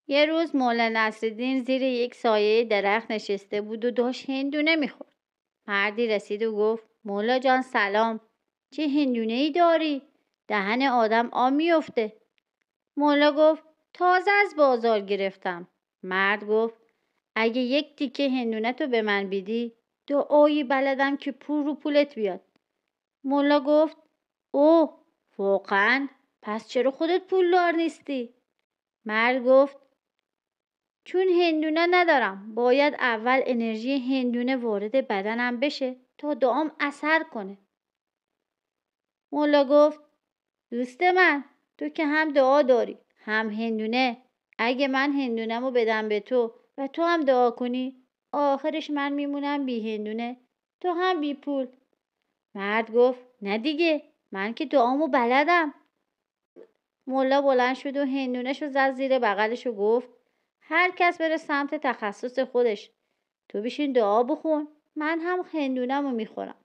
یه روز مولا نصرالدین زیر یک سایه درخت نشسته بود و داشت هندونه میخورد. مردی رسید و گفت مولا جان سلام. چه هندونه ای داری؟ دهن آدم آب میفته. مولا گفت تازه از بازار گرفتم. مرد گفت اگه یک تیکه هندونه تو به من بیدی دعایی بلدم که پول رو پولت بیاد. مولا گفت اوه واقعا؟ پس چرا خودت پولدار نیستی؟ مرد گفت چون هندونه ندارم باید اول انرژی هندونه وارد بدنم بشه تا دعام اثر کنه. مولا گفت دوست من تو که هم دعا داری هم هندونه. اگه من هندونه‌مو بدم به تو و تو هم دعا کنی آخرش من میمونم بی هندونه تو هم بی پول. مرد گفت نه دیگه من که دعامو بلدم. مولا بلند شد و هندونه‌شو زد زیر بغلش و گفت هر کس بره سمت تخصص خودش. تو بشین دعا بخون من هم هندونه‌مو میخورم.